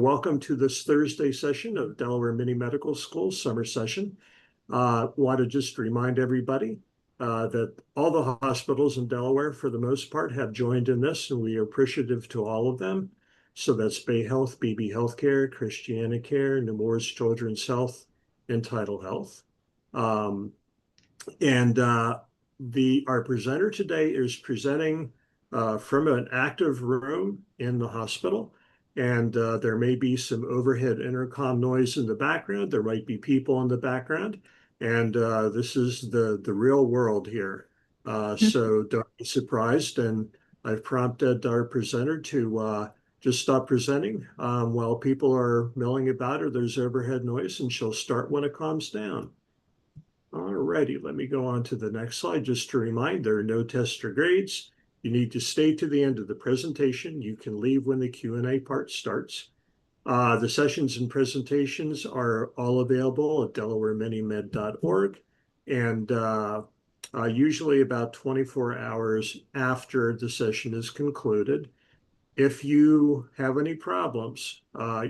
Welcome to this Thursday session of Delaware Mini Medical School summer session. Want to just remind everybody that all the hospitals in Delaware, for the most part, have joined in this, and we are appreciative to all of them. So that's Bayhealth, BB Healthcare, Christianacare, Nemours Children's Health, and Tidal Health. And our presenter today is presenting from an active room in the hospital. And there may be some overhead intercom noise in the background. There might be people in the background. And this is the real world here. So don't be surprised. And I've prompted our presenter to just stop presenting while people are milling about or there's overhead noise, and she'll start when it calms down. All righty, let me go on to the next slide. Just to remind, there are no tests or grades. You need to stay to the end of the presentation. You can leave when the Q&A part starts. The sessions and presentations are all available at delawareminimed.org, and usually about 24 hours after the session is concluded. If you have any problems,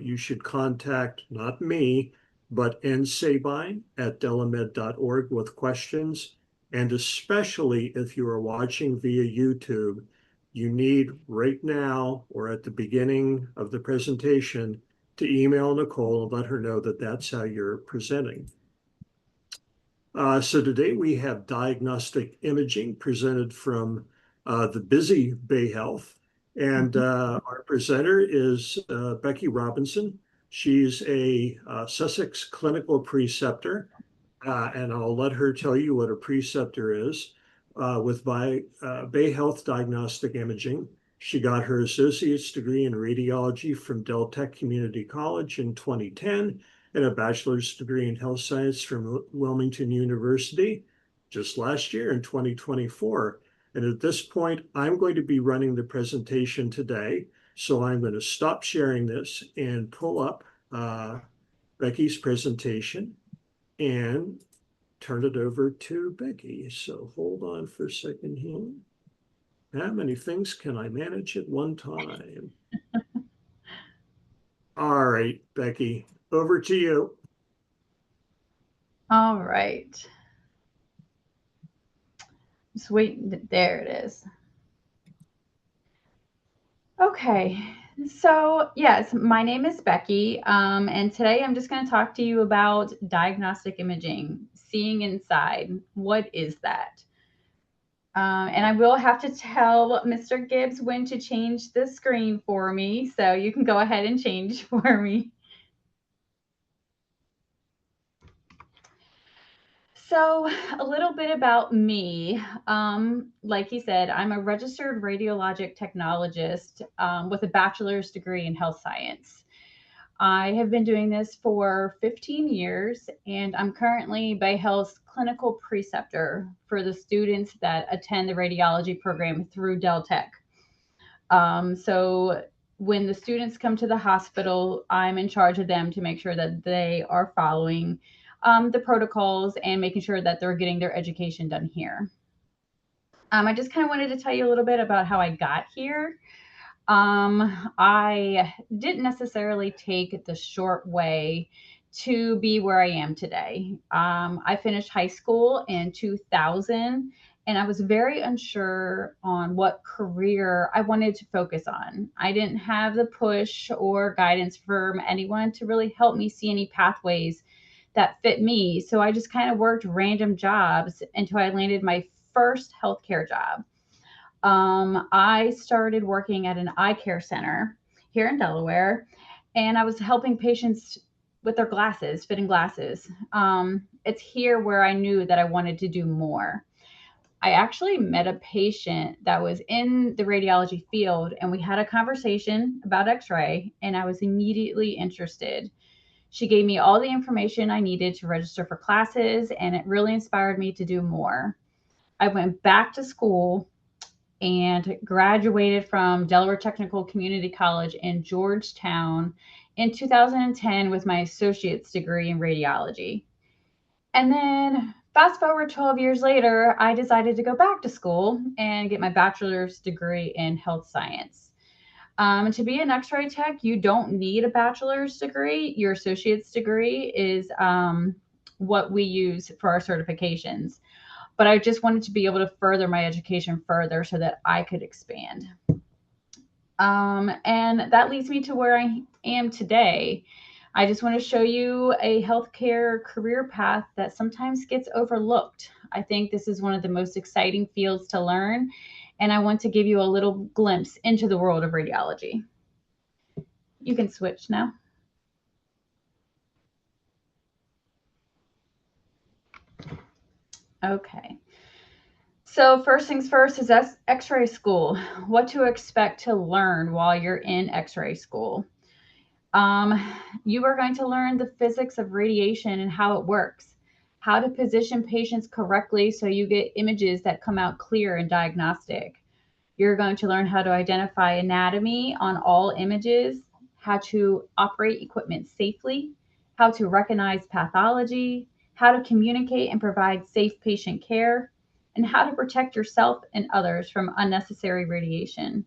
you should contact not me, but nsabine at delamed.org with questions. And especially if you are watching via YouTube, you need right now or at the beginning of the presentation to email Nicole and let her know that that's how you're presenting. So today we have diagnostic imaging presented from the busy Bayhealth. And our presenter is Becky Robinson. She's a Sussex clinical preceptor, and I'll let her tell you what a preceptor is. With Bayhealth Diagnostic Imaging, she got her associate's degree in radiology from Del Tech Community College in 2010 and a bachelor's degree in health science from Wilmington University just last year in 2024. And at this point, I'm going to be running the presentation today. So I'm going to stop sharing this and pull up Becky's presentation and turn it over to Becky. So hold on for a second here. How many things can I manage at one time? All right, Becky, over to you. All right. Just waiting. There it is. Okay. So, yes, my name is Becky, and today I'm just going to talk to you about diagnostic imaging, seeing inside. What is that? And I will have to tell Mr. Gibbs when to change the screen for me, so you can go ahead and change for me. So, a little bit about me. Like he said, I'm a registered radiologic technologist with a bachelor's degree in health science. I have been doing this for 15 years, and I'm currently Bayhealth's clinical preceptor for the students that attend the radiology program through Del Tech. So, when the students come to the hospital, I'm in charge of them to make sure that they are following the protocols and making sure that they're getting their education done here. I just kind of wanted to tell you a little bit about how I got here. I didn't necessarily take the short way to be where I am today. I finished high school in 2000, and I was very unsure on what career I wanted to focus on. I didn't have the push or guidance from anyone to really help me see any pathways that fit me. So I just kind of worked random jobs until I landed my first healthcare job. I started working at an eye care center here in Delaware, and I was helping patients with their glasses, fitting glasses. It's here where I knew that I wanted to do more. I actually met a patient that was in the radiology field, and we had a conversation about x ray, and I was immediately interested. She gave me all the information I needed to register for classes, and it really inspired me to do more. I went back to school and graduated from Delaware Technical Community College in Georgetown in 2010 with my associate's degree in radiology. And then fast forward 12 years later, I decided to go back to school and get my bachelor's degree in health science. To be an X-ray tech, you don't need a bachelor's degree. Your associate's degree is what we use for our certifications. But I just wanted to be able to further my education further so that I could expand. And that leads me to where I am today. I just want to show you a healthcare career path that sometimes gets overlooked. I think this is one of the most exciting fields to learn, and I want to give you a little glimpse into the world of radiology. You can switch now. Okay. So first things first is X-ray school. What to expect to learn while you're in X-ray school. Um, you are going to learn the physics of radiation and how it works, how to position patients correctly so you get images that come out clear in diagnostic. You're going to learn how to identify anatomy on all images, how to operate equipment safely, how to recognize pathology, how to communicate and provide safe patient care, and how to protect yourself and others from unnecessary radiation.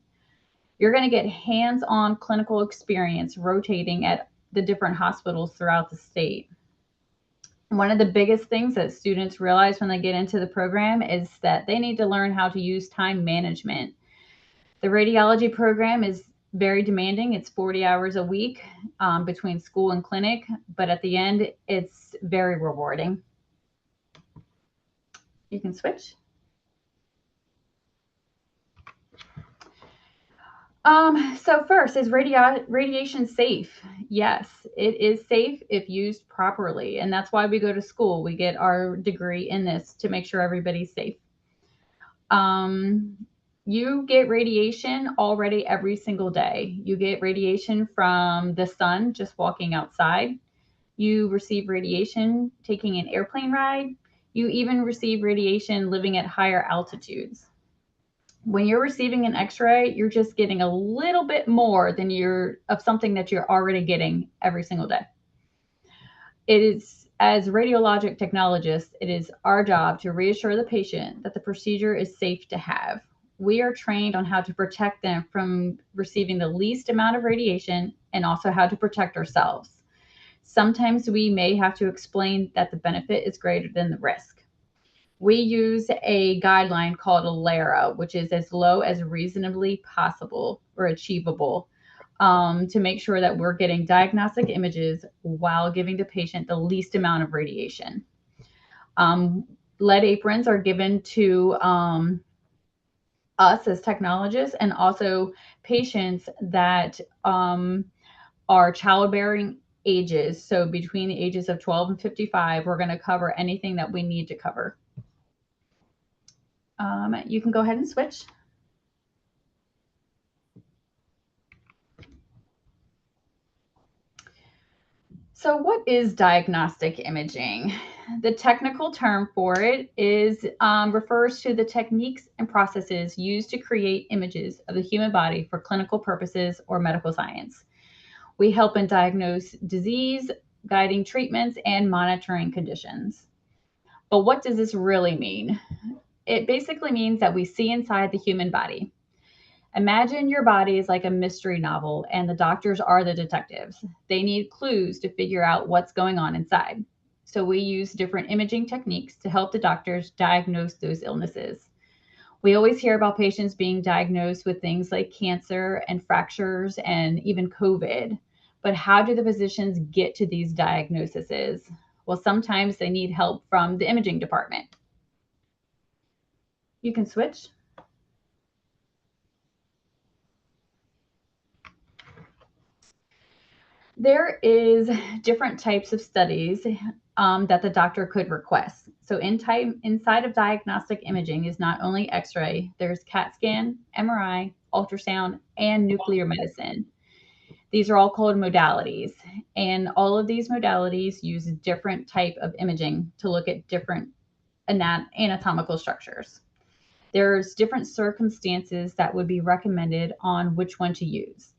You're going to get hands-on clinical experience rotating at the different hospitals throughout the state. One of the biggest things that students realize when they get into the program is that they need to learn how to use time management. The radiology program is very demanding. It's 40 hours a week between school and clinic, but at the end, it's very rewarding. You can switch. So first, is radiation safe? Yes, it is safe if used properly. And that's why we go to school. We get our degree in this to make sure everybody's safe. Um, you get radiation already every single day. You get radiation from the sun just walking outside. You receive radiation taking an airplane ride. You even receive radiation living at higher altitudes. When you're receiving an x-ray, you're just getting a little bit more than you're of something that you're already getting every single day. It is, as radiologic technologists, it is our job to reassure the patient that the procedure is safe to have. We are trained on how to protect them from receiving the least amount of radiation and also how to protect ourselves. Sometimes we may have to explain that the benefit is greater than the risk. We use a guideline called a LARA, which is as low as reasonably possible or achievable, to make sure that we're getting diagnostic images while giving the patient the least amount of radiation. Lead aprons are given to us as technologists and also patients that are childbearing ages. So between the ages of 12 and 55, we're going to cover anything that we need to cover. You can go ahead and switch. So what is diagnostic imaging? The technical term for it is refers to the techniques and processes used to create images of the human body for clinical purposes or medical science. We help in diagnose disease, guiding treatments, and monitoring conditions. But what does this really mean? It basically means that we see inside the human body. Imagine your body is like a mystery novel and the doctors are the detectives. They need clues to figure out what's going on inside. So we use different imaging techniques to help the doctors diagnose those illnesses. We always hear about patients being diagnosed with things like cancer and fractures and even COVID. But how do the physicians get to these diagnoses? Well, sometimes they need help from the imaging department. You can switch. There is different types of studies that the doctor could request. So inside of diagnostic imaging is not only X-ray, there's CAT scan, MRI, ultrasound, and nuclear medicine. These are all called modalities, and all of these modalities use a different type of imaging to look at different anatomical structures. There's different circumstances that would be recommended on which one to use.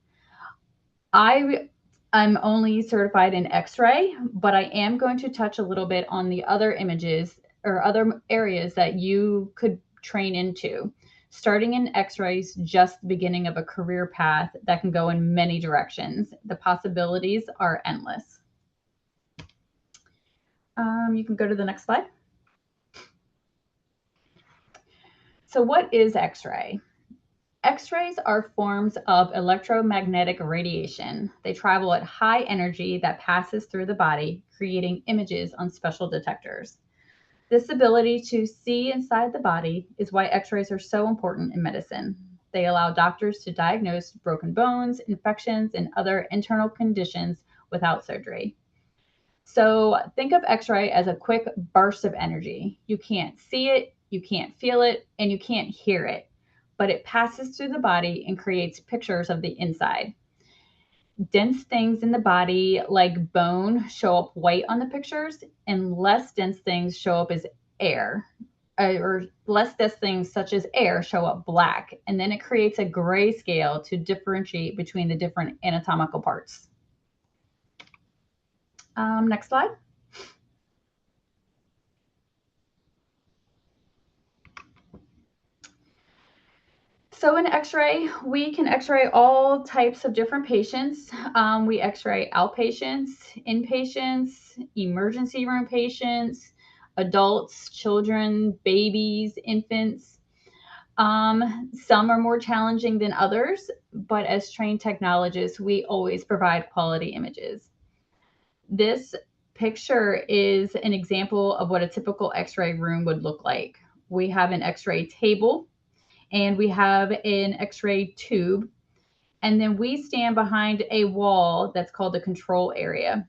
I'm only certified in X-ray, but I am going to touch a little bit on the other images or other areas that you could train into. Starting in x-rays just the beginning of a career path that can go in many directions. The possibilities are endless. You can go to the next slide. So what is x-ray? X-rays are forms of electromagnetic radiation. They travel at high energy that passes through the body, creating images on special detectors. This ability to see inside the body is why x-rays are so important in medicine. They allow doctors to diagnose broken bones, infections, and other internal conditions without surgery. So think of x-ray as a quick burst of energy. You can't see it, you can't feel it, and you can't hear it, but it passes through the body and creates pictures of the inside. Dense things in the body, like bone, show up white on the pictures, and less dense things show up as air, or less dense things such as air show up black. And then it creates a gray scale to differentiate between the different anatomical parts. Next slide. So in x-ray, we can x-ray all types of different patients. We x-ray outpatients, inpatients, emergency room patients, adults, children, babies, infants. Some are more challenging than others, but as trained technologists, we always provide quality images. This picture is an example of what a typical x-ray room would look like. We have an x-ray table, and we have an x-ray tube, and then we stand behind a wall that's called the control area.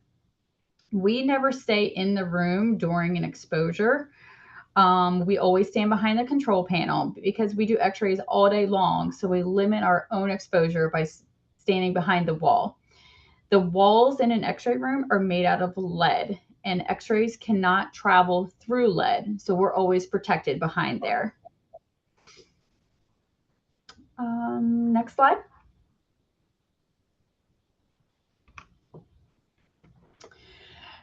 We never stay in the room during an exposure. We always stand behind the control panel because we do x-rays all day long, so we limit our own exposure by standing behind the wall. The walls in an x-ray room are made out of lead, and x-rays cannot travel through lead, so we're always protected behind there. Next slide.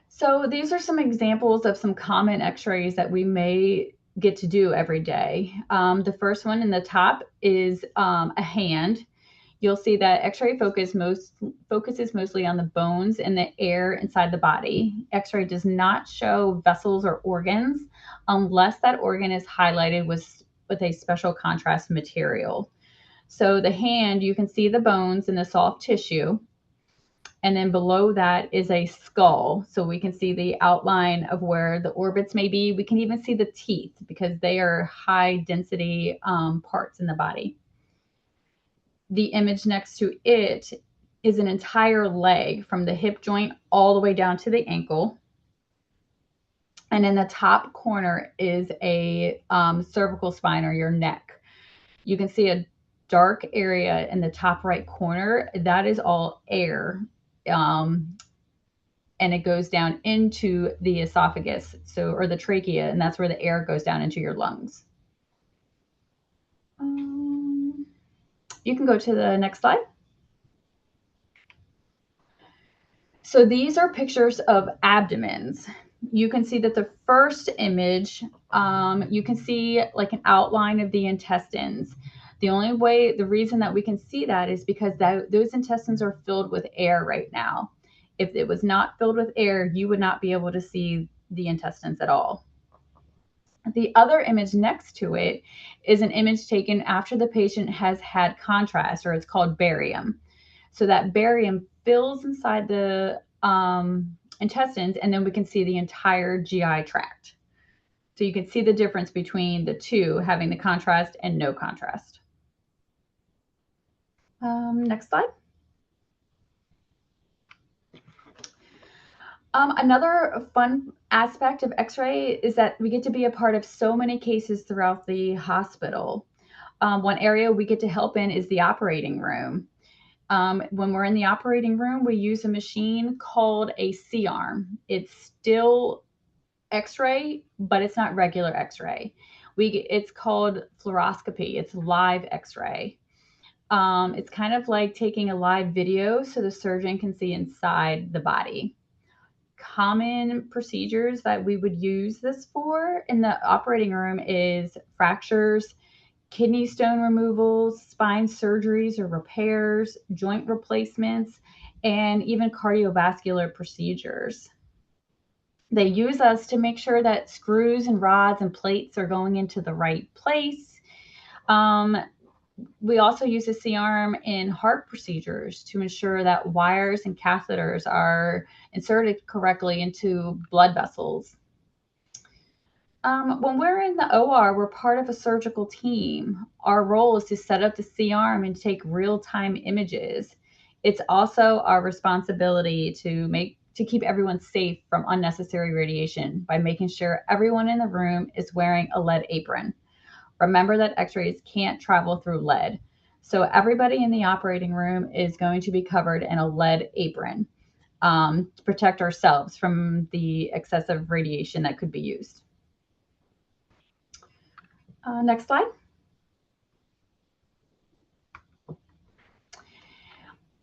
So these are some examples of some common x-rays that we may get to do every day. The first one in the top is a hand. You'll see that x-ray focuses mostly on the bones and the air inside the body. X-ray does not show vessels or organs unless that organ is highlighted with a special contrast material. So the hand, you can see the bones and the soft tissue. And then below that is a skull. So we can see the outline of where the orbits may be. We can even see the teeth because they are high density parts in the body. The image next to it is an entire leg from the hip joint all the way down to the ankle. And in the top corner is a cervical spine, or your neck. You can see a dark area in the top right corner. That is all air. And it goes down into the esophagus, or the trachea, and that's where the air goes down into your lungs. You can go to the next slide. So these are pictures of abdomens. You can see that the first image, you can see like an outline of the intestines. The reason that we can see that is because those intestines are filled with air right now. If it was not filled with air, you would not be able to see the intestines at all. The other image next to it is an image taken after the patient has had contrast, or it's called barium. So that barium fills inside the intestines, and then we can see the entire GI tract. So you can see the difference between the two, having the contrast and no contrast. Next slide. Another fun aspect of x-ray is that we get to be a part of so many cases throughout the hospital. One area we get to help in is the operating room. When we're in the operating room, we use a machine called a C-arm. It's still x-ray, but it's not regular x-ray. It's called fluoroscopy. It's live x-ray. It's kind of like taking a live video so the surgeon can see inside the body. Common procedures that we would use this for in the operating room is fractures, kidney stone removals, spine surgeries or repairs, joint replacements, and even cardiovascular procedures. They use us to make sure that screws and rods and plates are going into the right place. Um, we also use a C-arm in heart procedures to ensure that wires and catheters are inserted correctly into blood vessels. When we're in the OR, we're part of a surgical team. Our role is to set up the C-arm and take real-time images. It's also our responsibility to keep everyone safe from unnecessary radiation by making sure everyone in the room is wearing a lead apron. Remember that X-rays can't travel through lead. So everybody in the operating room is going to be covered in a lead apron to protect ourselves from the excessive radiation that could be used. Next slide.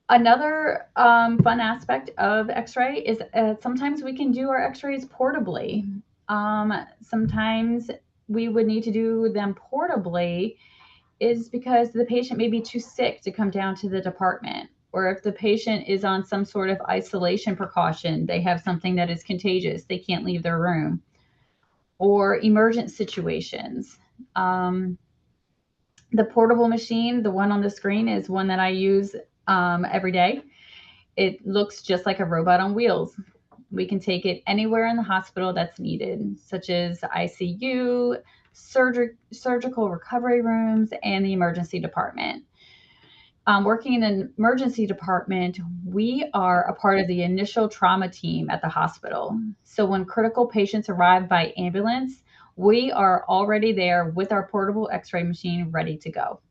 Another fun aspect of X-ray is sometimes we can do our X-rays portably. Sometimes we would need to do them portably is because the patient may be too sick to come down to the department, or if the patient is on some sort of isolation precaution, they have something that is contagious, they can't leave their room, or emergent situations. The portable machine, the one on the screen, is one that I use every day. It looks just like a robot on wheels. We can take it anywhere in the hospital that's needed, such as ICU, surgical recovery rooms, and the emergency department. Working in an emergency department, we are a part of the initial trauma team at the hospital. So when critical patients arrive by ambulance, we are already there with our portable X-ray machine ready to go.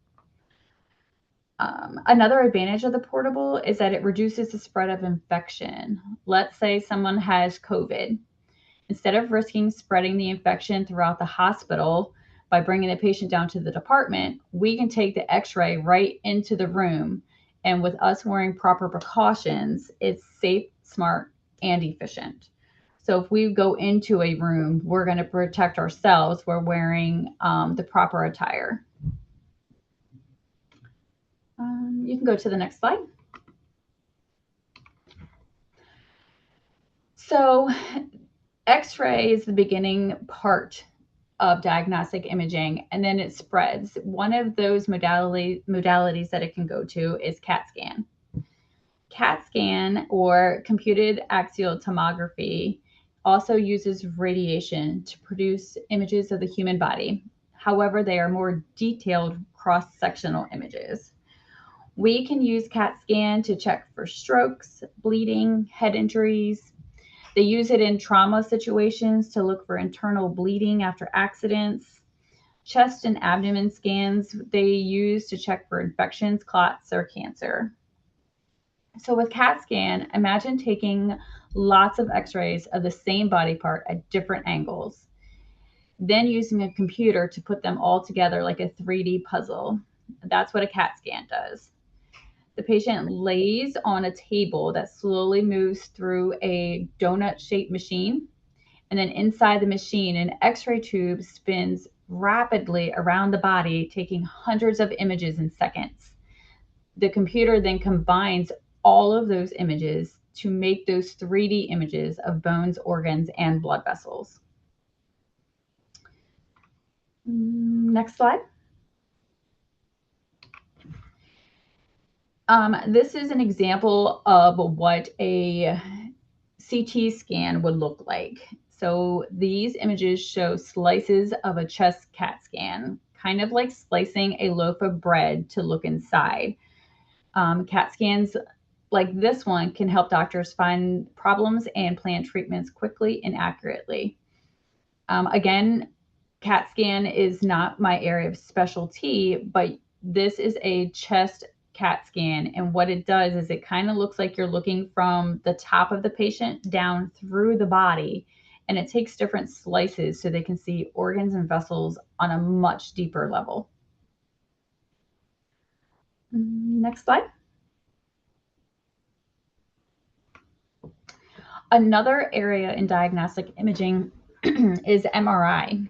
Another advantage of the portable is that it reduces the spread of infection. Let's say someone has COVID. Instead of risking spreading the infection throughout the hospital by bringing the patient down to the department, we can take the X-ray right into the room. And with us wearing proper precautions, it's safe, smart, and efficient. So if we go into a room, we're going to protect ourselves. We're wearing the proper attire. You can go to the next slide. So X-ray is the beginning part of diagnostic imaging, and then it spreads. One of those modalities that it can go to is CAT scan. CAT scan, or computed axial tomography, also uses radiation to produce images of the human body. However, they are more detailed cross-sectional images. We can use CAT scan to check for strokes, bleeding, head injuries. They use it in trauma situations to look for internal bleeding after accidents. Chest and abdomen scans they use to check for infections, clots, or cancer. So with CAT scan, imagine taking lots of x-rays of the same body part at different angles, then using a computer to put them all together like a 3D puzzle. That's what a CAT scan does. The patient lays on a table that slowly moves through a donut-shaped machine. And then inside the machine, an X-ray tube spins rapidly around the body, taking hundreds of images in seconds. The computer then combines all of those images to make those 3D images of bones, organs, and blood vessels. Next slide. This is an example of what a CT scan would look like. So these images show slices of a chest CAT scan, kind of like slicing a loaf of bread to look inside. CAT scans like this one can help doctors find problems and plan treatments quickly and accurately. Again, CAT scan is not my area of specialty, but this is a chest CAT scan. And what it does is it kind of looks like you're looking from the top of the patient down through the body. And it takes different slices so they can see organs and vessels on a much deeper level. Next slide. Another area in diagnostic imaging is MRI.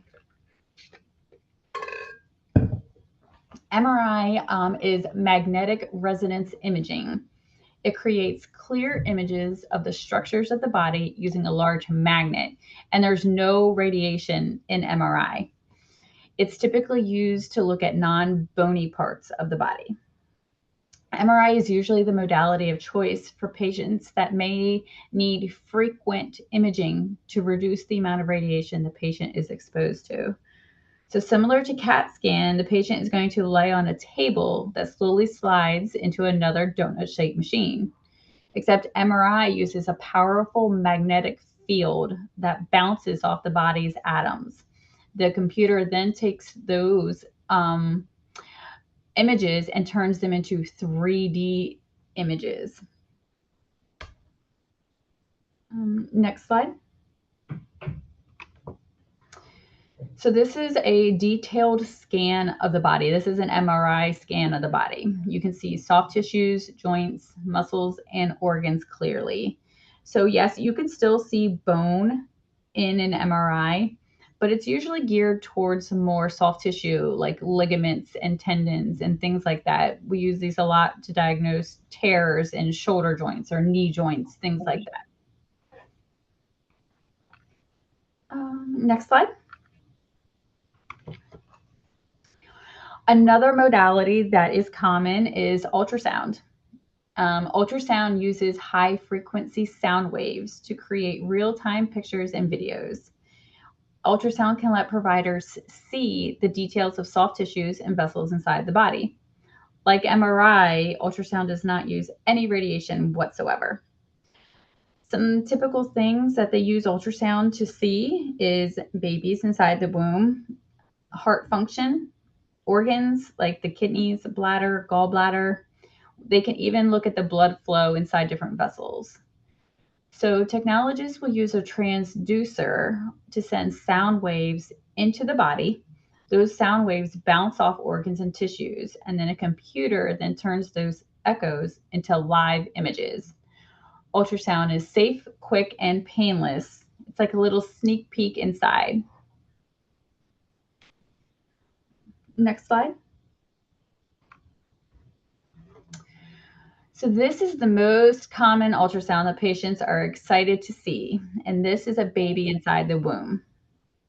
MRI is magnetic resonance imaging. It creates clear images of the structures of the body using a large magnet, and there's no radiation in MRI. It's typically used to look at non-bony parts of the body. MRI is usually the modality of choice for patients that may need frequent imaging to reduce the amount of radiation the patient is exposed to. So similar to CAT scan, the patient is going to lay on a table that slowly slides into another donut-shaped machine. Except MRI uses a powerful magnetic field that bounces off the body's atoms. The computer then takes those images and turns them into 3D images. Next slide. So this is a detailed scan of the body. This is an MRI scan of the body. You can see soft tissues, joints, muscles, and organs clearly. So yes, you can still see bone in an MRI, but it's usually geared towards more soft tissue like ligaments and tendons and things like that. We use these a lot to diagnose tears in shoulder joints or knee joints, things like that. Next slide. Another modality that is common is ultrasound. Ultrasound uses high frequency sound waves to create real-time pictures and videos. Ultrasound can let providers see the details of soft tissues and vessels inside the body. Like MRI, ultrasound does not use any radiation whatsoever. Some typical things that they use ultrasound to see is babies inside the womb, heart function, organs like the kidneys, bladder, gallbladder. They can even look at the blood flow inside different vessels. So technologists will use a transducer to send sound waves into the body. Those sound waves bounce off organs and tissues, and then a computer then turns those echoes into live images. Ultrasound is safe, quick, and painless. It's like a little sneak peek inside. Next slide. So this is the most common ultrasound that patients are excited to see, and this is a baby inside the womb.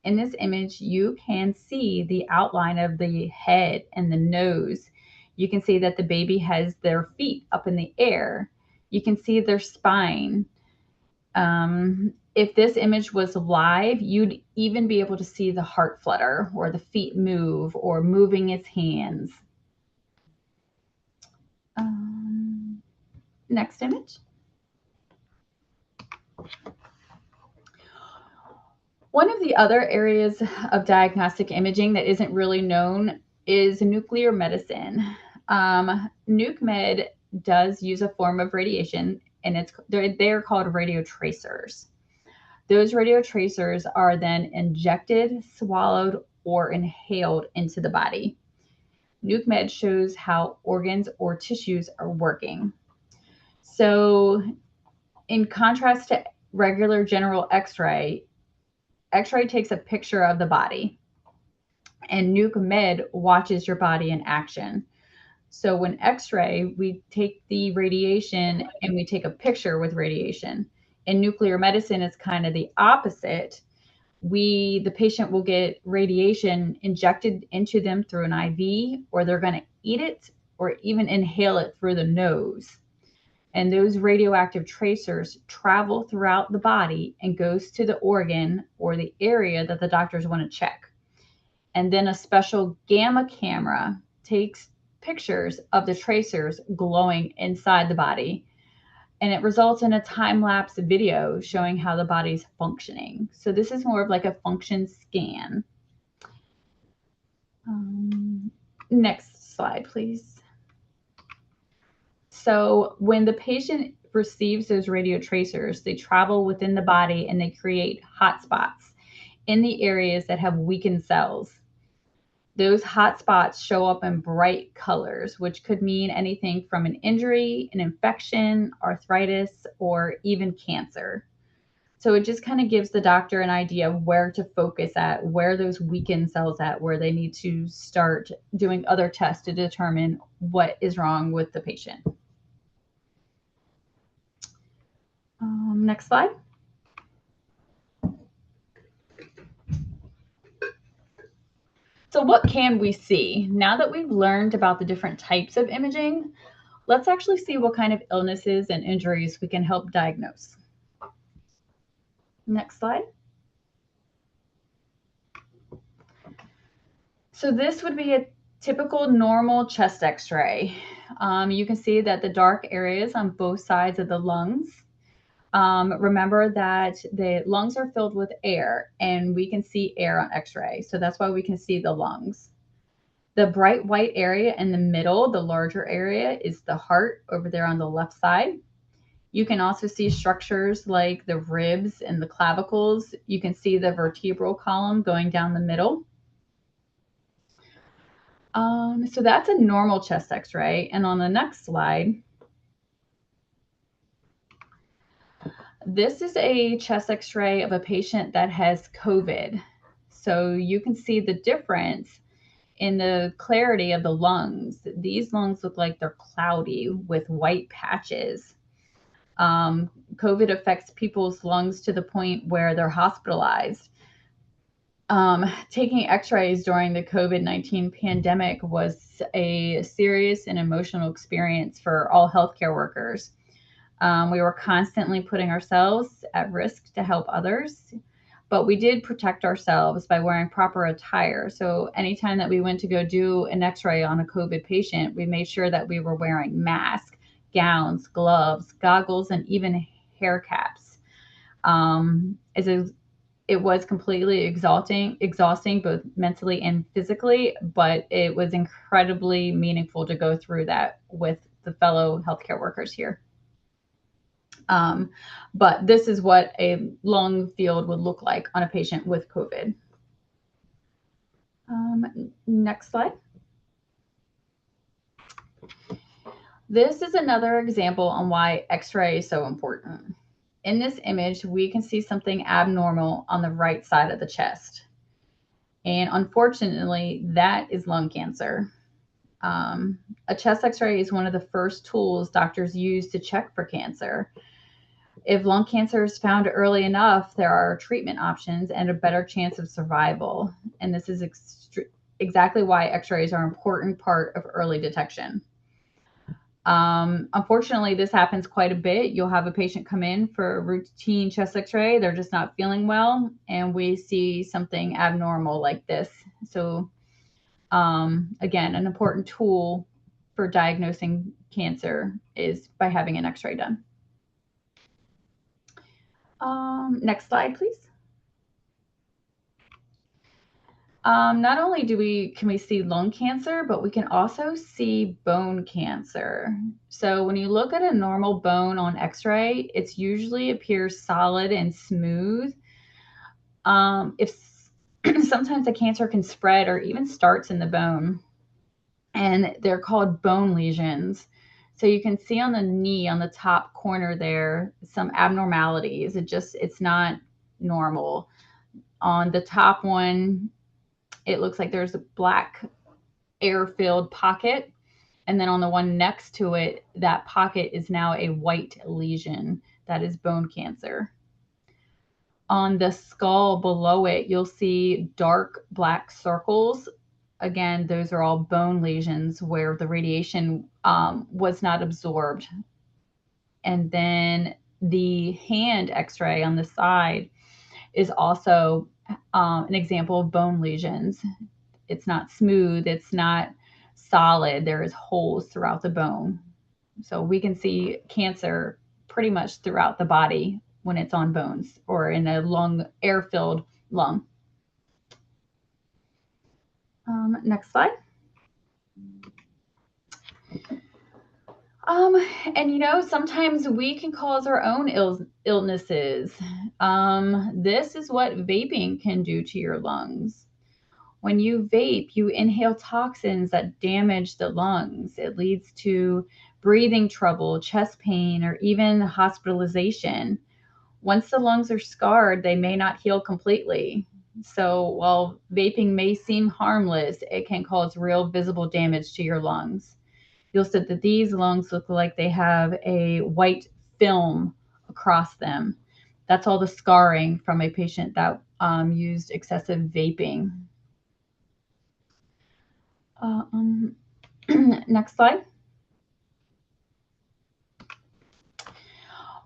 In this image, you can see the outline of the head and the nose. You can see that the baby has their feet up in the air. You can see their spine. If this image was live, you'd even be able to see the heart flutter or the feet move or moving its hands. Next image. One of the other areas of diagnostic imaging that isn't really known is nuclear medicine. Nuke med does use a form of radiation, and they're called radio tracers. Those radio tracers are then injected, swallowed, or inhaled into the body. Nuke med shows how organs or tissues are working. So in contrast to regular general X-ray, X-ray takes a picture of the body, and Nuke Med watches your body in action. So when X-ray, we take the radiation and we take a picture with radiation. In nuclear medicine, it's kind of the opposite. The patient will get radiation injected into them through an IV, or they're going to eat it or even inhale it through the nose. And those radioactive tracers travel throughout the body and goes to the organ or the area that the doctors want to check. And then a special gamma camera takes pictures of the tracers glowing inside the body. And it results in a time-lapse video showing how the body's functioning. So this is more of like a function scan. Next slide, please. So when the patient receives those radio tracers, they travel within the body and they create hotspots in the areas that have weakened cells. Those hotspots show up in bright colors, which could mean anything from an injury, an infection, arthritis, or even cancer. So it just kind of gives the doctor an idea of where to focus at, where those weakened cells at, where they need to start doing other tests to determine what is wrong with the patient. Next slide. So what can we see? Now that we've learned about the different types of imaging, let's actually see what kind of illnesses and injuries we can help diagnose. Next slide. So this would be a typical normal chest x-ray. You can see that the dark areas on both sides of the lungs. Remember that the lungs are filled with air, and we can see air on x-ray. So that's why we can see the lungs. The bright white area in the middle, the larger area, is the heart over there on the left side. You can also see structures like the ribs and the clavicles. You can see the vertebral column going down the middle. So that's a normal chest x-ray. And on the next slide, this is a chest x-ray of a patient that has COVID. So you can see the difference in the clarity of the lungs. These lungs look like they're cloudy with white patches. COVID affects people's lungs to the point where they're hospitalized. Taking x-rays during the COVID-19 pandemic was a serious and emotional experience for all healthcare workers. We were constantly putting ourselves at risk to help others, but we did protect ourselves by wearing proper attire. So anytime that we went to go do an x-ray on a COVID patient, we made sure that we were wearing masks, gowns, gloves, goggles, and even hair caps. It was completely exhausting both mentally and physically, but it was incredibly meaningful to go through that with the fellow healthcare workers here. But this is what a lung field would look like on a patient with COVID. Next slide. This is another example on why X-ray is so important. In this image, we can see something abnormal on the right side of the chest. And unfortunately, that is lung cancer. A chest X-ray is one of the first tools doctors use to check for cancer. If lung cancer is found early enough, there are treatment options and a better chance of survival. And this is exactly why X-rays are an important part of early detection. Unfortunately, this happens quite a bit. You'll have a patient come in for a routine chest X-ray. They're just not feeling well, and we see something abnormal like this. So again, an important tool for diagnosing cancer is by having an X-ray done. Next slide, please. Not only can we see lung cancer, but we can also see bone cancer. So when you look at a normal bone on X-ray, it usually appears solid and smooth. If sometimes the cancer can spread or even starts in the bone, and they're called bone lesions. So you can see on the knee, on the top corner there, some abnormalities. It's not normal. On the top one, it looks like there's a black air-filled pocket. And then on the one next to it, that pocket is now a white lesion. That is bone cancer. On the skull below it, you'll see dark black circles. Again, those are all bone lesions where the radiation was not absorbed. And then the hand X-ray on the side is also an example of bone lesions. It's not smooth, it's not solid. There is holes throughout the bone. So we can see cancer pretty much throughout the body when it's on bones or in a lung, air-filled lung. Next slide. And sometimes we can cause our own illnesses. This is what vaping can do to your lungs. When you vape, you inhale toxins that damage the lungs. It leads to breathing trouble, chest pain, or even hospitalization. Once the lungs are scarred, they may not heal completely. So while vaping may seem harmless, it can cause real visible damage to your lungs. You'll see that these lungs look like they have a white film across them. That's all the scarring from a patient that used excessive vaping. Uh, um, Next slide.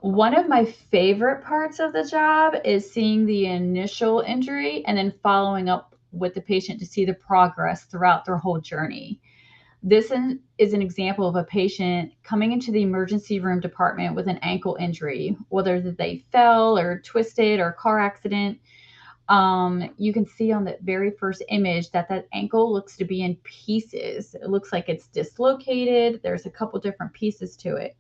One of my favorite parts of the job is seeing the initial injury and then following up with the patient to see the progress throughout their whole journey. This is an example of a patient coming into the emergency room department with an ankle injury, whether they fell or twisted or car accident. You can see on the very first image that that ankle looks to be in pieces. It looks like it's dislocated. There's a couple different pieces to it.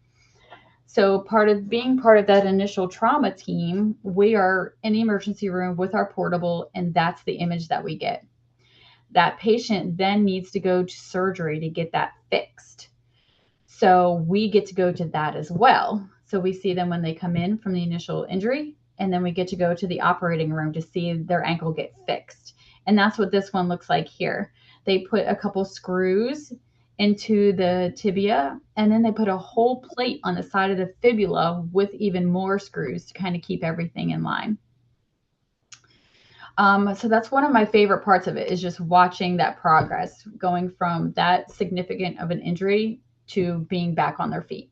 So part of being part of that initial trauma team, we are in the emergency room with our portable, and that's the image that we get. That patient then needs to go to surgery to get that fixed. So we get to go to that as well. So we see them when they come in from the initial injury, and then we get to go to the operating room to see their ankle get fixed. And that's what this one looks like here. They put a couple screws into the tibia, and then they put a whole plate on the side of the fibula with even more screws to kind of keep everything in line. So that's one of my favorite parts of it, is just watching that progress, going from that significant of an injury to being back on their feet.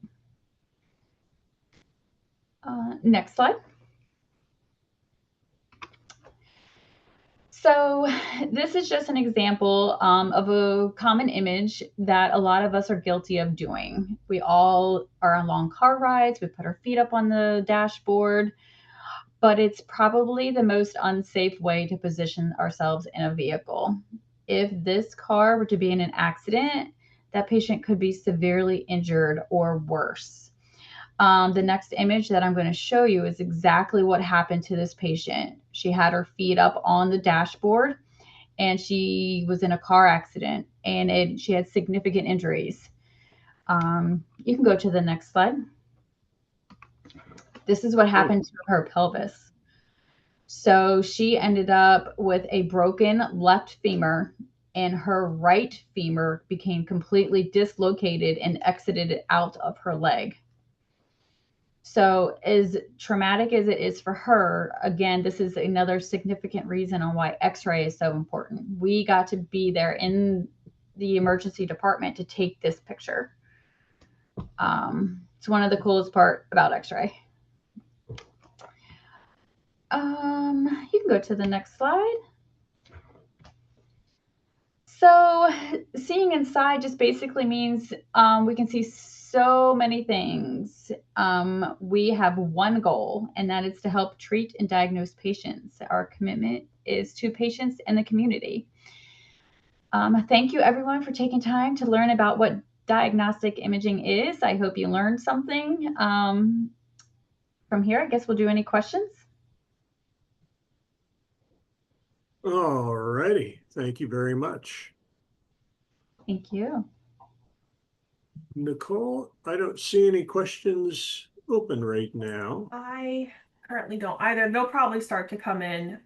Next slide. So this is just an example of a common image that a lot of us are guilty of doing. We all are on long car rides. We put our feet up on the dashboard, but it's probably the most unsafe way to position ourselves in a vehicle. If this car were to be in an accident, that patient could be severely injured or worse. The next image that I'm going to show you is exactly what happened to this patient. She had her feet up on the dashboard and she was in a car accident, and she had significant injuries. You can go to the next slide. This is what happened to her pelvis. So she ended up with a broken left femur, and her right femur became completely dislocated and exited out of her leg. So, as traumatic as it is for her, again, this is another significant reason on why X-ray is so important. We got to be there in the emergency department to take this picture. It's one of the coolest part about X-ray. You can go to the next slide. So, seeing inside just basically means we can see so many things. We have one goal, and that is to help treat and diagnose patients. Our commitment is to patients and the community. Thank you, everyone, for taking time to learn about what diagnostic imaging is. I hope you learned something. From here, I guess we'll do any questions. All righty. Thank you very much. Thank you. Nicole, I don't see any questions open right now. I currently don't either. They'll probably start to come in.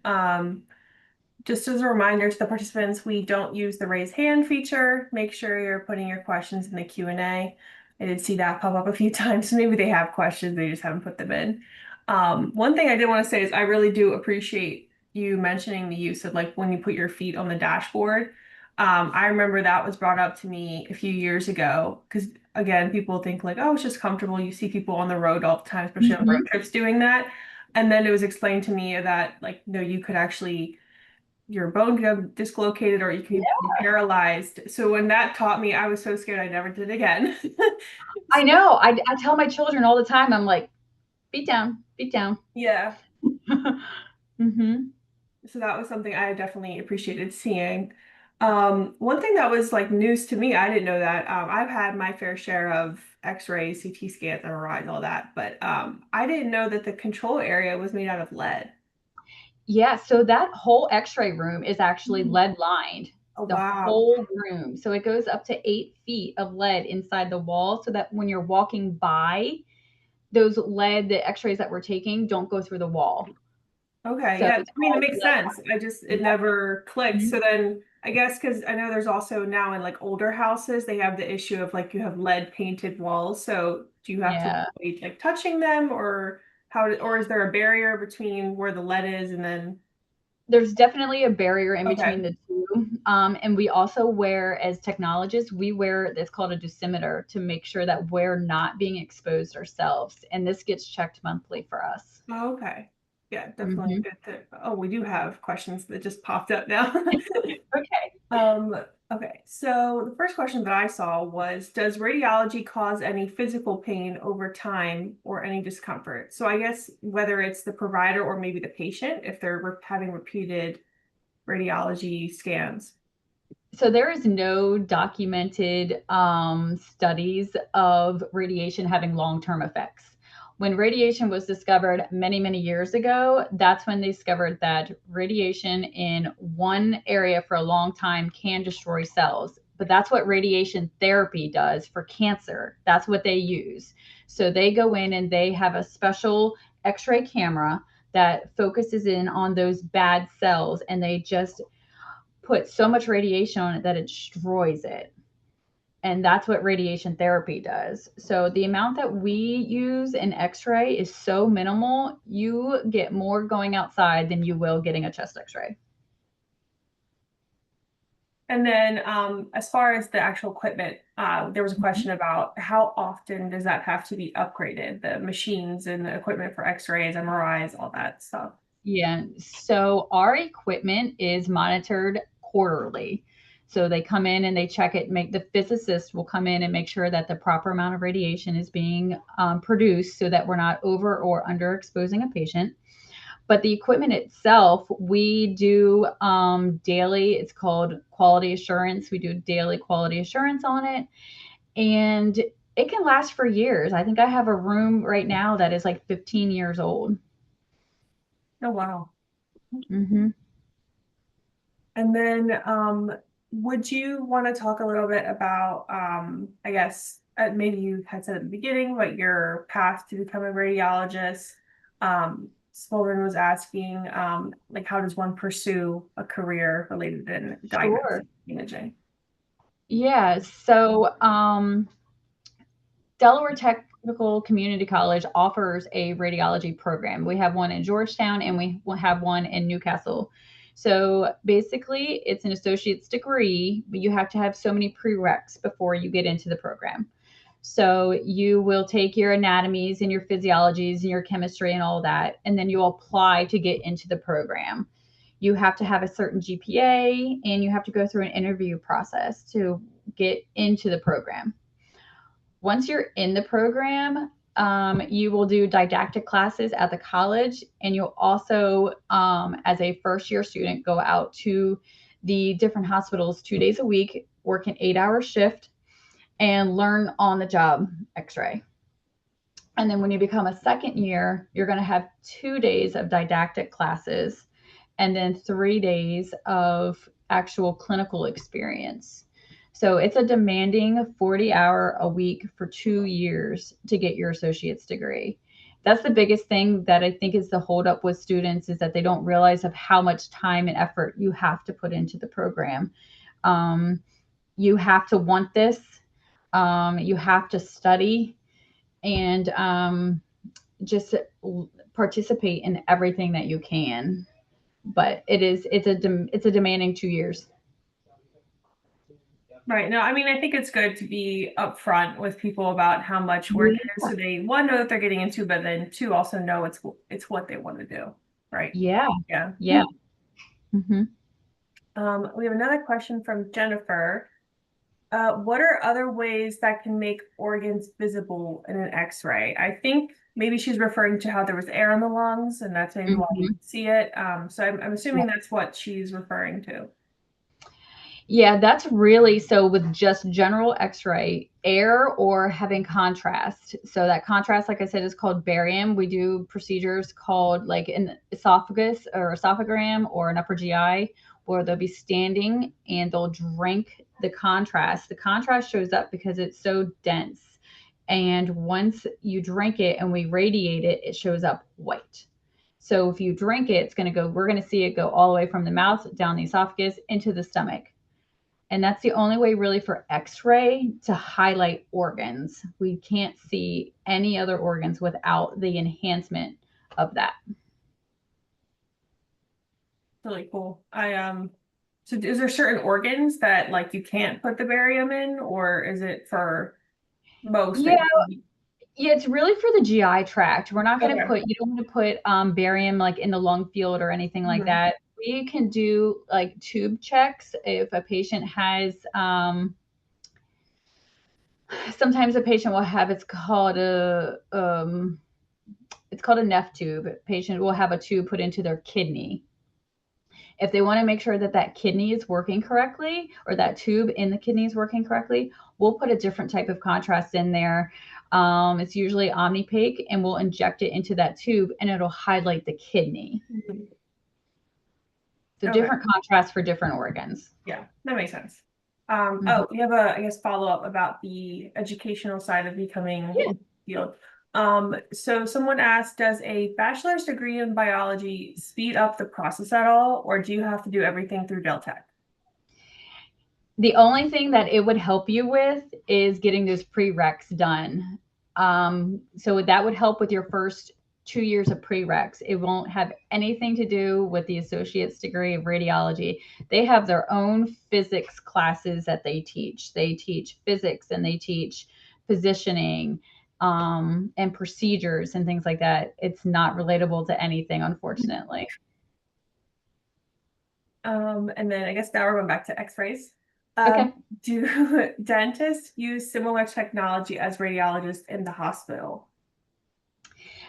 Just as a reminder to the participants, we don't use the raise hand feature. Make sure you're putting your questions in the Q&A. I did see that pop up a few times, so maybe they have questions, they just haven't put them in. One thing I did want to say is I really do appreciate you mentioning the use of like when you put your feet on the dashboard. I remember that was brought up to me a few years ago because again, people think like, oh, it's just comfortable. You see people on the road all the time, especially on road trips doing that. And then it was explained to me that like, no, you could actually your bone could have dislocated or you could be paralyzed. So when that taught me, I was so scared I never did it again. I know. I tell my children all the time, I'm like, beat down, beat down. Yeah. Mm-hmm. So that was something I definitely appreciated seeing. One thing that was like news to me, I didn't know that. I've had my fair share of X-rays, CT scans, MRI, and all that, but I didn't know that the control area was made out of lead. Yeah, so that whole X-ray room is actually lead lined. Oh, The wow. whole room. So it goes up to 8 feet of lead inside the wall so that when you're walking by those lead, the x-rays that we're taking don't go through the wall. Okay, So yeah, it's I mean, it all makes lead. sense. It Yeah. never clicked. Mhm. So then I guess because I know there's also now in like older houses, they have the issue of like you have lead painted walls. So do you have to Yeah. avoid like touching them or or is there a barrier between where the lead is and then There's definitely a barrier in between okay. the two. And we also wear, as technologists, we wear it's called a dosimeter to make sure that we're not being exposed ourselves. And this gets checked monthly for us. Oh, okay. Yeah, definitely Hmm. good to oh, we do have questions that just popped up now. Okay. Um, okay, so the first question that I saw was, does radiology cause any physical pain over time or any discomfort? So I guess whether it's the provider or maybe the patient, if they're having repeated radiology scans. So there is no documented studies of radiation having long-term effects. When radiation was discovered many, many years ago, that's when they discovered that radiation in one area for a long time can destroy cells. But that's what radiation therapy does for cancer. That's what they use. So they go in and they have a special X-ray camera that focuses in on those bad cells, and they just put so much radiation on it that it destroys it. And that's what radiation therapy does. So the amount that we use in x-ray is so minimal, you get more going outside than you will getting a chest x-ray. And then as far as the actual equipment, there was a Mhm. question about how often does that have to be upgraded, the machines and the equipment for x-rays, MRIs, all that stuff. Yeah. So our equipment is monitored quarterly. So they come in and they check it, make the physicist will come in and make sure that the proper amount of radiation is being produced so that we're not over or underexposing a patient. But the equipment itself, we do daily, it's called quality assurance. We do daily quality assurance on it. And it can last for years. I think I have a room right now that is like 15 years old. Oh, wow. Hmm. And then, would you want to talk a little bit about, I guess, maybe you had said at the beginning, but your path to become a radiologist? Spolman was asking, like, how does one pursue a career related in Sure. diagnostic imaging? Yeah. So Delaware Technical Community College offers a radiology program. We have one in Georgetown and we will have one in Newcastle. So basically, it's an associate's degree, but you have to have so many prereqs before you get into the program. So you will take your anatomies and your physiologies and your chemistry and all that, and then you'll apply to get into the program. You have to have a certain GPA and you have to go through an interview process to get into the program. Once you're in the program, you will do didactic classes at the college, and you'll also, as a first year student, go out to the different hospitals 2 days a week, work an 8 hour shift, and learn on the job x ray. And then when you become a second year, you're going to have 2 days of didactic classes and then 3 days of actual clinical experience. So it's a demanding 40-hour a week for 2 years to get your associate's degree. That's the biggest thing that I think is the holdup with students is that they don't realize of how much time and effort you have to put into the program. Um, you have to want this. You have to study and just participate in everything that you can. But it's a demanding 2 years. Right. No, I mean, I think it's good to be upfront with people about how much work it is, Yeah. so they one know that they're getting into, but then two also know it's what they want to do. Right. Yeah. Yeah. Yeah. Hmm. We have another question from Jennifer. What are other ways that can make organs visible in an X-ray? I think maybe she's referring to how there was air in the lungs, and that's maybe why you Hmm. can see it. So I'm assuming that's what she's referring to. Yeah, that's really so with just general x-ray, air or having contrast. So that contrast, like I said, is called barium. We do procedures called like an esophagus or esophagram or an upper GI where they'll be standing and they'll drink the contrast. The contrast shows up because it's so dense And once you drink it and we radiate it, it shows up white. So if you drink it, it's going to go, we're going to see it go all the way from the mouth down the esophagus into the stomach. And that's the only way really for X-ray to highlight organs. We can't see any other organs without the enhancement of that. Really cool. So is there certain organs that like you can't put the barium in, or is it for most? Yeah, yeah, it's really for the GI tract. We're not going to Okay. you don't want to put barium like in the lung field or anything like that. We can do like tube checks if a patient has, sometimes a patient will have, it's called a neph tube. A patient will have a tube put into their kidney. If they want to make sure that that kidney is working correctly, or that tube in the kidney is working correctly, we'll put a different type of contrast in there. It's usually omnipaque, and we'll inject it into that tube and it'll highlight the kidney. So different contrast for different organs. Yeah, that makes sense. Oh, we have a, I guess, follow-up about the educational side of becoming field. So someone asked, does a bachelor's degree in biology speed up the process at all, or do you have to do everything through Del Tech? The only thing that it would help you with is getting those prereqs done. So that would help with your first 2 years of prereqs. It won't have anything to do with the associate's degree of radiology. They have their own physics classes that they teach. They teach physics and they teach positioning and procedures and things like that. It's not relatable to anything, unfortunately. And then I guess now we're going back to X-rays. Okay. Do dentists use similar technology as radiologists in the hospital?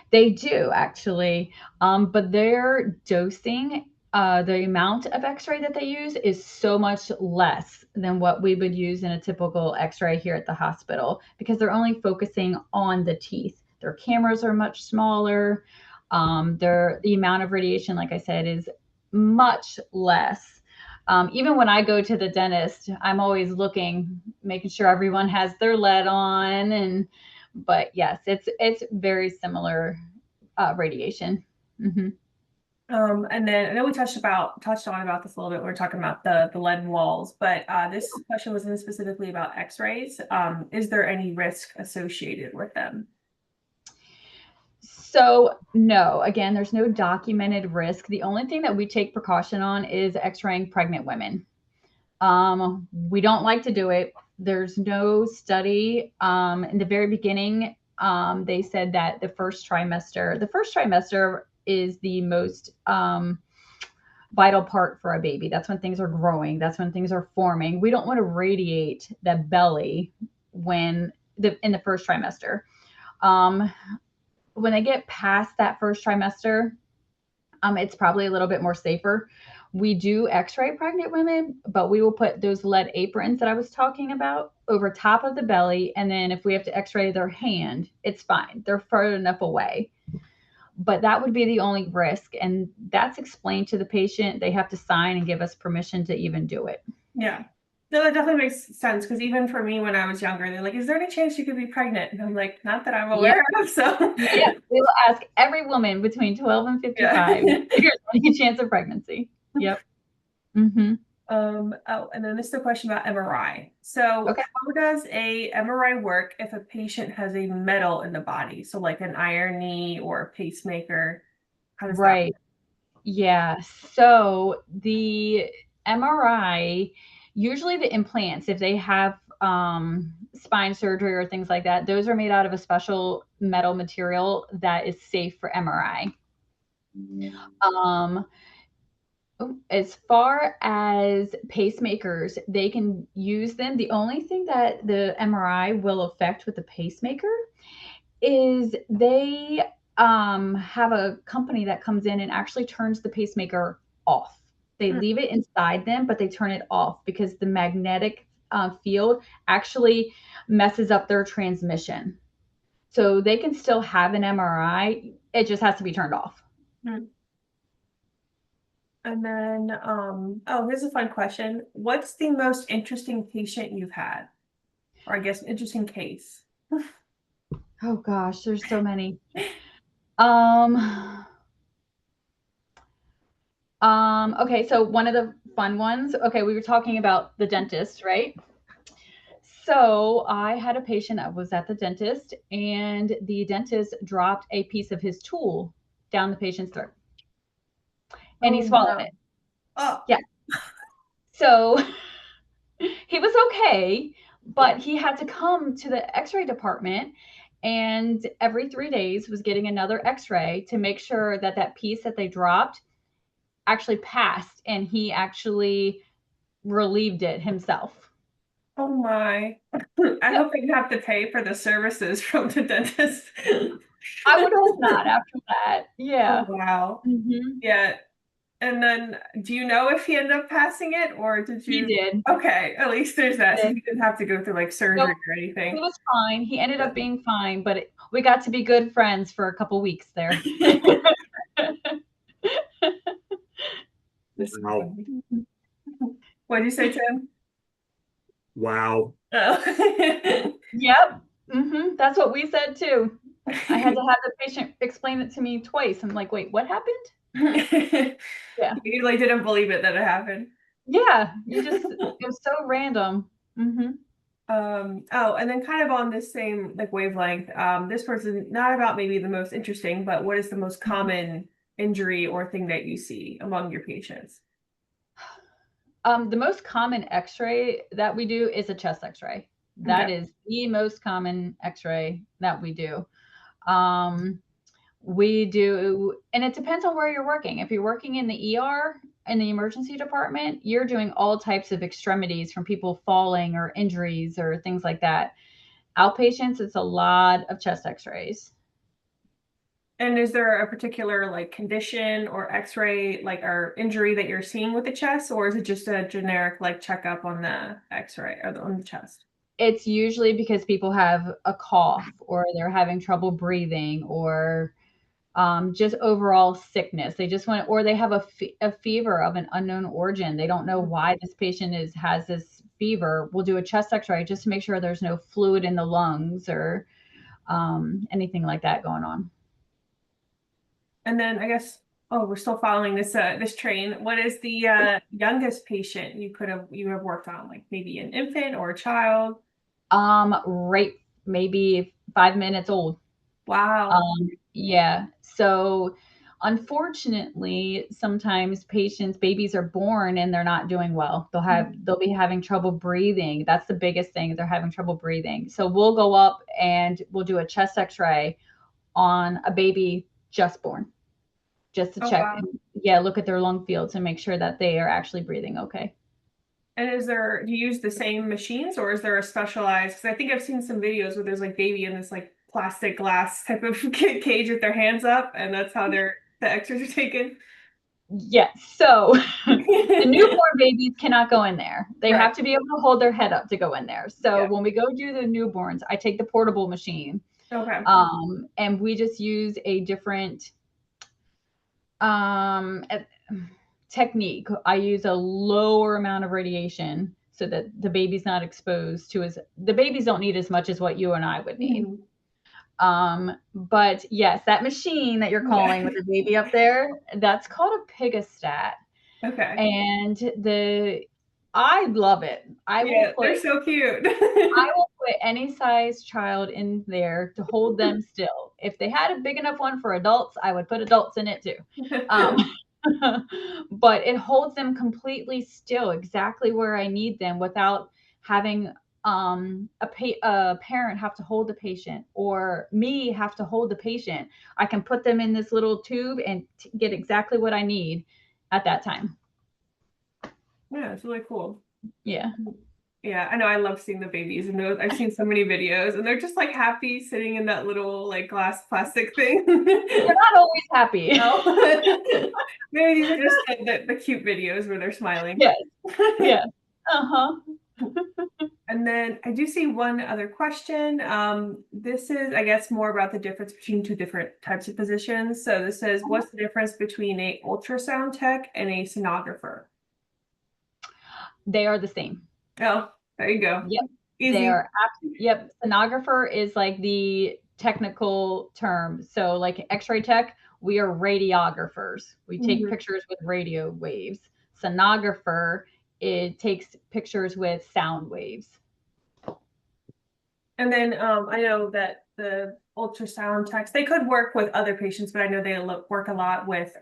They do actually, but their dosing, the amount of X-ray that they use is so much less than what we would use in a typical X-ray here at the hospital, because they're only focusing on the teeth. Their cameras are much smaller. The amount of radiation, like I said, is much less. Even when I go to the dentist, I'm always looking, making sure everyone has their lead on, but yes, it's very similar radiation. And then I know we touched on about this a little bit. We were talking about the lead walls, but this question wasn't specifically about X-rays. Is there any risk associated with them? So no, again, there's no documented risk. The only thing that we take precaution on is X-raying pregnant women. We don't like to do it. There's no study. In the very beginning, they said that the first trimester is the most vital part for a baby. That's when things are growing. That's when things are forming. We don't want to radiate the belly in the first trimester. When they get past that first trimester, it's probably a little bit more safer. We do X-ray pregnant women, but we will put those lead aprons that I was talking about over top of the belly. And then if we have to X-ray their hand, it's fine. They're far enough away. But that would be the only risk. And that's explained to the patient. They have to sign and give us permission to even do it. Yeah. No, that definitely makes sense, because even for me when I was younger, they're like, is there any chance you could be pregnant? And I'm like, not that I'm aware of. So yeah, we will ask every woman between 12 and 55 if there's any chance of pregnancy. Yep. Oh, and then this is a question about MRI. So how does a MRI work if a patient has a metal in the body? So like an iron knee or a pacemaker? How does that work? Yeah. So the MRI, usually the implants, if they have spine surgery or things like that, those are made out of a special metal material that is safe for MRI. As far as pacemakers, they can use them. The only thing that the MRI will affect with the pacemaker is they have a company that comes in and actually turns the pacemaker off. They leave it inside them, but they turn it off because the magnetic field actually messes up their transmission. So they can still have an MRI. It just has to be turned off. And then, here's a fun question. What's the most interesting patient you've had? Or I guess interesting case? Oh gosh, there's so many. Um, okay, so one of the fun ones. Okay, we were talking about the dentist, right? So I had a patient that was at the dentist, and the dentist dropped a piece of his tool down the patient's throat, and he Oh swallowed no. it. Oh, Yeah. So he was okay, but he had to come to the X-ray department, and every 3 days was getting another X-ray to make sure that that piece that they dropped actually passed, and he actually relieved it himself. oh my. I Yep. hope I didn't have to pay for the services from the dentist. I would hope not after that. Oh Yeah. wow. Hmm. Yeah. And then do you know if he ended up passing it or did He you? did. Okay, at least there's He that. So did. he didn't have to go through like Nope. surgery or He anything. was fine. He ended up being fine, but we got to be good friends for a couple weeks there. This is Wow. funny. What'd you say, Tim? Wow. Oh. Yep. That's what we said too. I had to have the patient explain it to me twice. I'm like, wait, what happened? Yeah. You like didn't believe it that it happened. Yeah. It was so random. Hmm. Oh, and then kind of on this same like wavelength, this person not about maybe the most interesting, but what is the most common injury or thing that you see among your patients? The most common x-ray that we do is a chest x-ray. Okay. That is the most common x-ray that we do. Um, we do, and it depends on where you're working. If you're working in the ER, in the emergency department, you're doing all types of extremities from people falling or injuries or things like that. Outpatients, it's a lot of chest x-rays. And is there a particular like condition or x-ray like or injury that you're seeing with the chest, or is it just a generic like checkup on the x-ray or on the chest? It's usually because people have a cough or they're having trouble breathing or just overall sickness. They just want, or they have a fever of an unknown origin. They don't know why this patient has this fever. We'll do a chest X-ray just to make sure there's no fluid in the lungs or anything like that going on. And then I guess, oh, we're still following this train. What is the youngest patient you have worked on? Like maybe an infant or a child? Right, maybe 5 minutes old. Wow. Yeah. So unfortunately, sometimes babies are born and they're not doing well. They'll be having trouble breathing. That's the biggest thing. They're having trouble breathing. So we'll go up and we'll do a chest x-ray on a baby just born, just to Oh check wow. and yeah, look at their lung fields and make sure that they are actually breathing okay. And do you use the same machines or is there a specialized? Because I think I've seen some videos where there's like baby in this like plastic glass type of cage with their hands up, and that's how the x-rays are taken. Yes. So the newborn babies cannot go in there. They Right. have to be able to hold their head up to go in there. So Yeah. when we go do the newborns, I take the portable machine, Okay. and we just use a different um, eh, technique. I use a lower amount of radiation so that the baby's not exposed to as the babies don't need as much as what you and I would need. Mhm. But yes, that machine that you're Yeah. calling with the baby up there, that's called a pigastat. Okay. And I love it. Yeah, they're so cute. I will put any size child in there to hold them still. If they had a big enough one for adults, I would put adults in it too. Um, but it holds them completely still, exactly where I need them, without having a parent have to hold the patient or me have to hold the patient. I can put them in this little tube and get exactly what I need at that time. Yeah, it's really cool. Yeah. Yeah, I know. I love seeing the babies, and those I've seen so many videos, and they're just like happy sitting in that little like glass plastic thing. They're not always happy. No, maybe these are just the cute videos where they're smiling. Yes. Yes. Uh-huh. And then I do see one other question. This is, I guess, more about the difference between two different types of positions. So this says, what's the difference between a ultrasound tech and a sonographer? They are the same. Oh, there you go. Yep. They Easy. are yep. Sonographer is like the technical term. So like X-ray tech, we are radiographers. We take Mhm. pictures with radio waves. Sonographer, it takes pictures with sound waves. And then I know that the ultrasound techs, they could work with other patients, but I know they work a lot with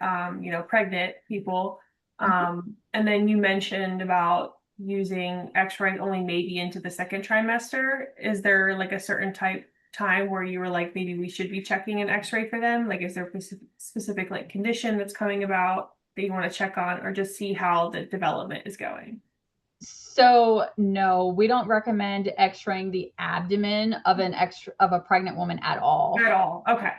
pregnant people. And then you mentioned about using X-ray only maybe into the second trimester. Is there like a certain time where you were like, maybe we should be checking an X-ray for them? Like, is there a specific like condition that's coming about that you want to check on, or just see how the development is going? So no, we don't recommend X-raying the abdomen of a pregnant woman at all. At all. Okay.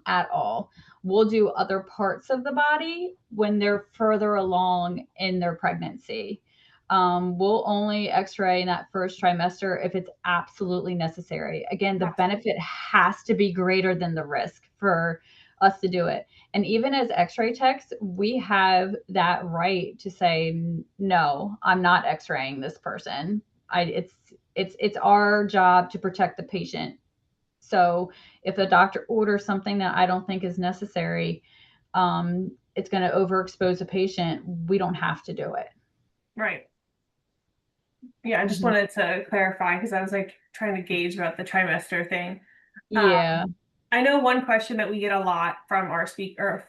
At all. We'll do other parts of the body when they're further along in their pregnancy. We'll only X-ray in that first trimester if it's absolutely necessary. Again, the benefit has to be greater than the risk for us to do it. And even as X-ray techs, we have that right to say, no, I'm not X-raying this person. It's our job to protect the patient. So if the doctor orders something that I don't think is necessary, it's going to overexpose a patient. We don't have to do it. Right. Yeah, I just wanted to clarify because I was like trying to gauge about the trimester thing. Yeah. I know one question that we get a lot from our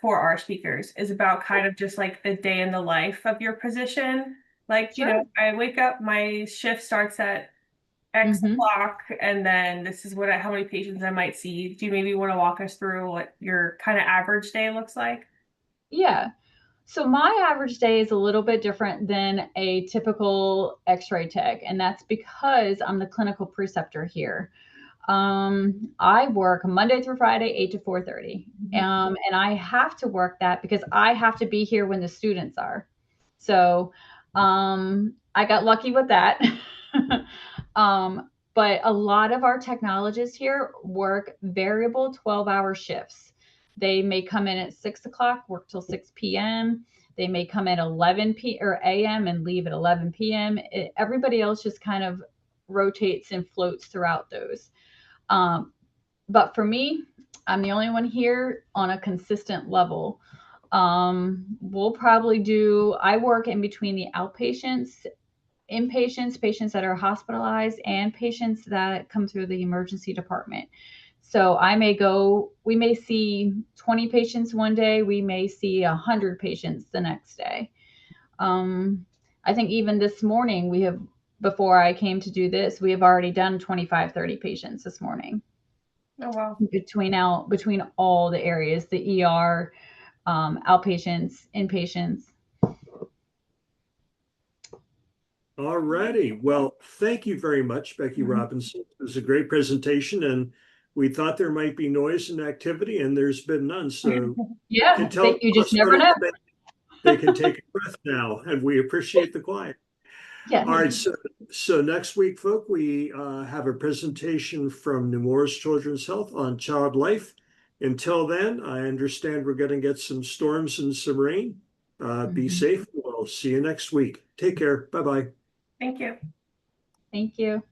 for our speakers is about kind of just like the day in the life of your position. Like, Sure. I wake up, my shift starts at X o'clock, and then this is how many patients I might see. Do you maybe want to walk us through what your kind of average day looks like? Yeah. So my average day is a little bit different than a typical X-ray tech, and that's because I'm the clinical preceptor here. I work Monday through Friday, 8 to 4:30. And I have to work that because I have to be here when the students are. So I got lucky with that. But a lot of our technologists here work variable 12-hour shifts. They may come in at 6 o'clock, work till 6 p.m. They may come in 11 a.m. and leave at 11 p.m. Everybody else just kind of rotates and floats throughout those. But for me, I'm the only one here on a consistent level. We'll probably I work in between the outpatients, inpatients, patients that are hospitalized, and patients that come through the emergency department. So we may see 20 patients one day, we may see 100 patients the next day. I think even this morning, before I came to do this, we have already done 25, 30 patients this morning. Oh, wow. Between all the areas, the ER, outpatients, inpatients. All righty. Well, thank you very much, Becky Robinson. It was a great presentation, and we thought there might be noise and activity, and there's been none. So Yeah, can tell you just never know. they can take a breath now, and we appreciate the quiet. Yeah. All right. So next week, folk, we have a presentation from Nemours Children's Health on child life. Until then, I understand we're going to get some storms and some rain. Be safe. We'll see you next week. Take care. Bye-bye. Thank you. Thank you.